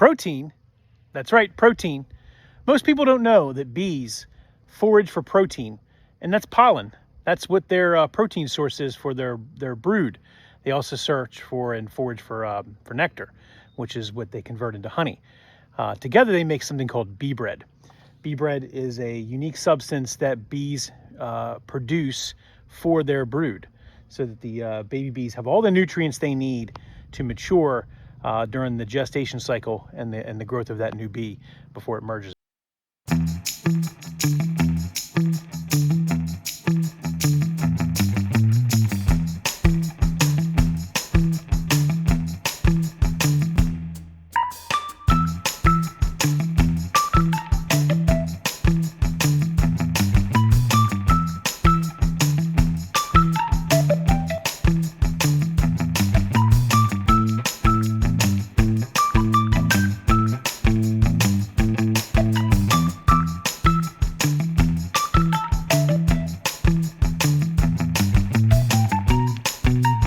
Protein, that's right, protein. Most people don't know that bees forage for protein, and that's pollen. That's what their protein source is for their brood. They also search for and forage for nectar, which is what they convert into honey. Together they make something called bee bread. Bee bread is a unique substance that bees produce for their brood, so that the baby bees have all the nutrients they need to mature during the gestation cycle and the growth of that new bee before it merges.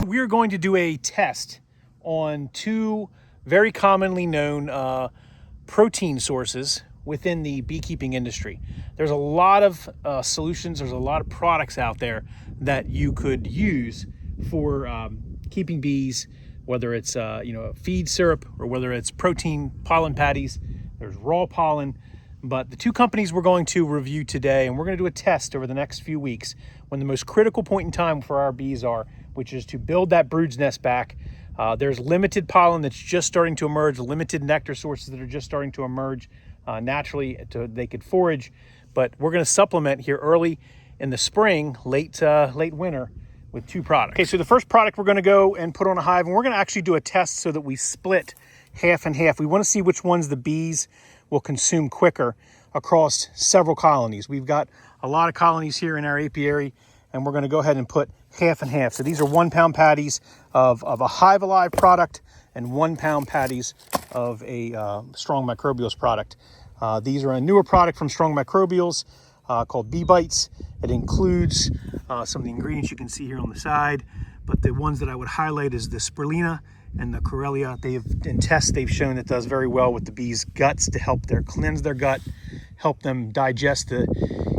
We're going to do a test on two very commonly known protein sources within the beekeeping industry. There's a lot of solutions, there's a lot of products out there that you could use for keeping bees, whether it's feed syrup or whether it's protein pollen patties. There's raw pollen. But the two companies we're going to review today, and we're going to do a test over the next few weeks when the most critical point in time for our bees are, which is to build that brood's nest back. There's limited pollen that's just starting to emerge, limited nectar sources that are just starting to emerge naturally. They could forage, but we're going to supplement here early in the spring, late winter, with two products. Okay, so the first product we're going to go and put on a hive, and we're going to actually do a test so that we split half and half. We want to see which ones the bees will consume quicker across several colonies. We've got a lot of colonies here in our apiary, and we're going to go ahead and put half and half. So these are 1 pound patties of a HiveAlive product and 1 pound patties of a Strong Microbials product. These are a newer product from Strong Microbials called Bee Bites. It includes some of the ingredients you can see here on the side, but the ones that I would highlight is the spirulina and the Corellia. In tests, they've shown it does very well with the bees' guts to help cleanse their gut, help them digest the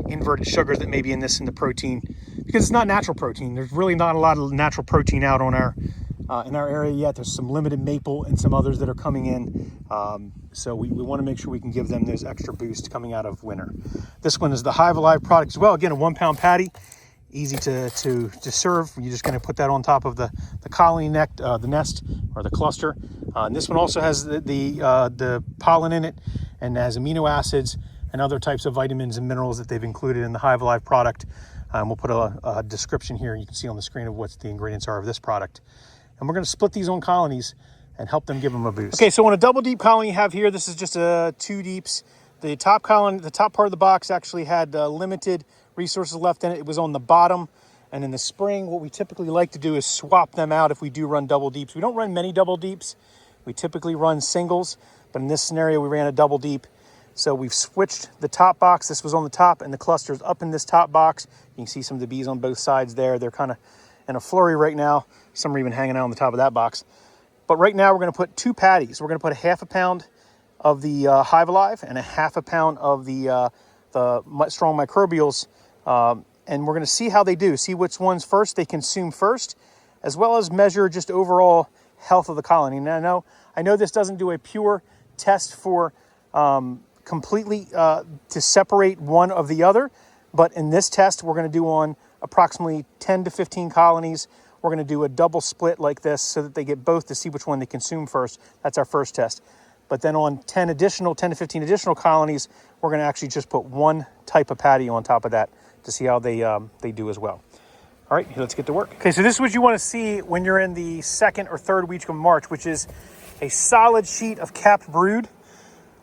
inverted sugars that may be in the protein, because it's not natural protein. There's really not a lot of natural protein out on in our area yet. There's some limited maple and some others that are coming in. So we want to make sure we can give them those extra boosts coming out of winter. This one is the HiveAlive product as well. Again, a 1 pound patty. Easy to serve. You're just going to put that on top of the colony the nest or the cluster. And this one also has the pollen in it, and has amino acids and other types of vitamins and minerals that they've included in the HiveAlive product. We'll put a description here, and you can see on the screen of what the ingredients are of this product. And we're going to split these on colonies and help them give them a boost. Okay, so on a double deep colony you have here, this is just 2 deeps. The top colony, the top part of the box actually had limited resources left in it. It was on the bottom, and in the spring what we typically like to do is swap them out if we do run double deeps. We don't run many double deeps. We typically run singles, but in this scenario we ran a double deep. So we've switched the top box. This was on the top, and the cluster's up in this top box. You can see some of the bees on both sides there. They're kind of in a flurry right now. Some are even hanging out on the top of that box. But right now we're going to put 2 patties. We're going to put a half a pound of the HiveAlive and a half a pound of the Strong Microbials. And we're going to see how they do, see which ones first they consume first, as well as measure just overall health of the colony. Now, I know this doesn't do a pure test for completely to separate one of the other, but in this test, we're going to do on approximately 10 to 15 colonies. We're going to do a double split like this so that they get both to see which one they consume first. That's our first test. But then on 10 to 15 additional colonies, we're going to actually just put 1 type of patty on top of that to see how they do as well. All right, let's get to work. Okay, so this is what you want to see when you're in the 2nd or 3rd week of March, which is a solid sheet of capped brood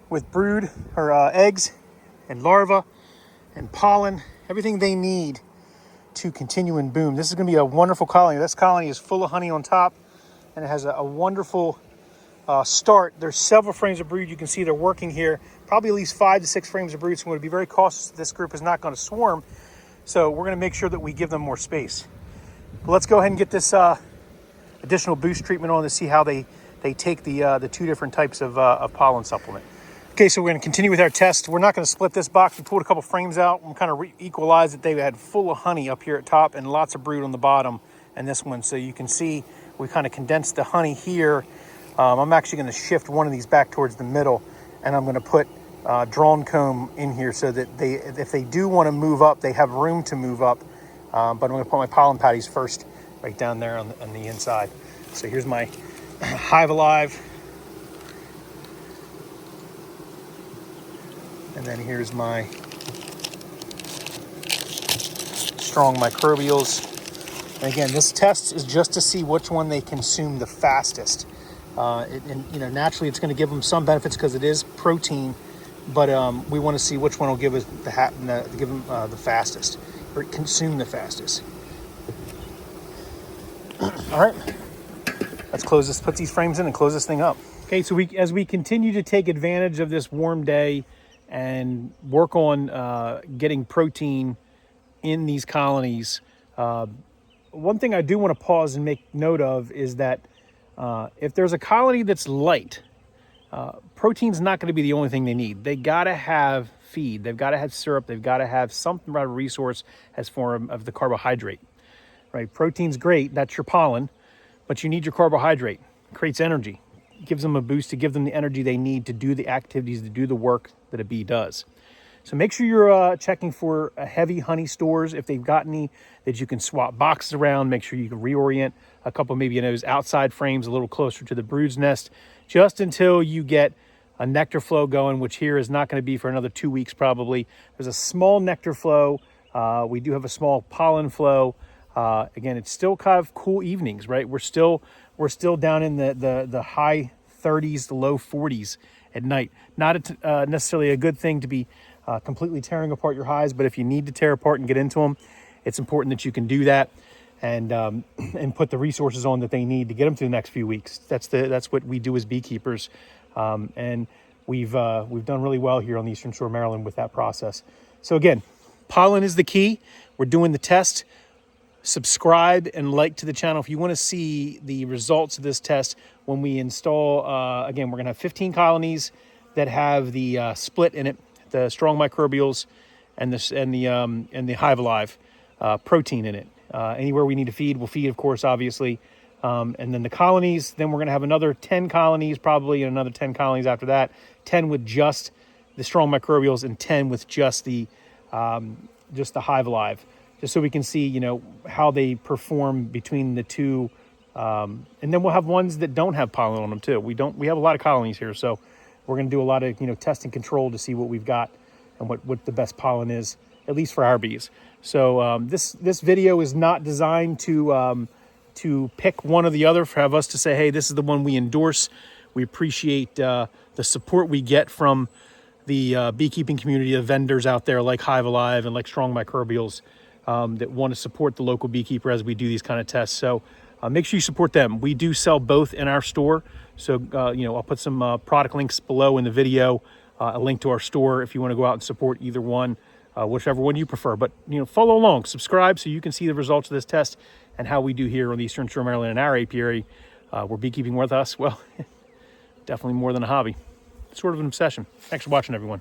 with brood or eggs and larvae and pollen, everything they need to continue and boom. This is going to be a wonderful colony. This colony is full of honey on top, and it has a wonderful start. There's several frames of brood. You can see they're working here, probably at least 5 to 6 frames of brood. So I'm going to be very cautious that this group is not going to swarm. So we're going to make sure that we give them more space. But let's go ahead and get this additional boost treatment on to see how they they take the two different types of pollen supplement. Okay, so we're going to continue with our test. We're not going to split this box. We pulled a couple frames out and kind of equalized it. They had full of honey up here at top and lots of brood on the bottom, and this one. So you can see we kind of condensed the honey here. I'm actually going to shift one of these back towards the middle, and I'm going to put drawn comb in here so that if they do want to move up, they have room to move up. But I'm going to put my pollen patties first right down there on the inside. So here's my HiveAlive. And then here's my strong microbials. And again, this test is just to see which one they consume the fastest. Naturally it's going to give them some benefits because it is protein, but we want to see which one will give us the fastest, or consume the fastest. All right, let's close this, put these frames in and close this thing up. Okay, so as we continue to take advantage of this warm day and work on getting protein in these colonies, one thing I do want to pause and make note of is that if there's a colony that's light, protein's not going to be the only thing they need. They got to have feed. They've got to have syrup. They've got to have some resource as form of the carbohydrate. Right? Protein's great. That's your pollen, but you need your carbohydrate. It creates energy. It gives them a boost to give them the energy they need to do the activities, to do the work that a bee does. So make sure you're checking for heavy honey stores. If they've got any that you can swap boxes around, make sure you can reorient a couple, maybe in those outside frames a little closer to the brood's nest, just until you get a nectar flow going, which here is not going to be for another 2 weeks probably. There's a small nectar flow. We do have a small pollen flow. Again, it's still kind of cool evenings, right? We're still down in the high 30s, the low 40s at night. Not necessarily a good thing to be completely tearing apart your hives, but if you need to tear apart and get into them, it's important that you can do that and put the resources on that they need to get them through the next few weeks. That's what we do as beekeepers, and we've done really well here on the Eastern Shore of Maryland with that process. So again, pollen is the key. We're doing the test. Subscribe and like to the channel if you want to see the results of this test when we install. Again, we're going to have 15 colonies that have the split in it, the strong microbials and the HiveAlive protein in it. Anywhere we need to feed, we'll feed, of course, obviously. And then the colonies, then we're going to have another 10 colonies, probably, and another 10 colonies after that. 10 with just the strong microbials and 10 with just the HiveAlive, just so we can see, how they perform between the two. And then we'll have ones that don't have pollen on them too. We have a lot of colonies here, so we're going to do a lot of test and control to see what we've got and what the best pollen is, at least for our bees. So this video is not designed to pick one or the other, for have us to say, hey, this is the one we endorse. We appreciate the support we get from the beekeeping community of vendors out there like HiveAlive and like Strong Microbials that want to support the local beekeeper as we do these kind of tests. So make sure you support them. We do sell both in our store. So, I'll put some product links below in the video, a link to our store if you want to go out and support either one, whichever one you prefer. But, follow along, subscribe so you can see the results of this test and how we do here on the Eastern Shore of Maryland in our apiary. We're beekeeping with us. Well, definitely more than a hobby. It's sort of an obsession. Thanks for watching, everyone.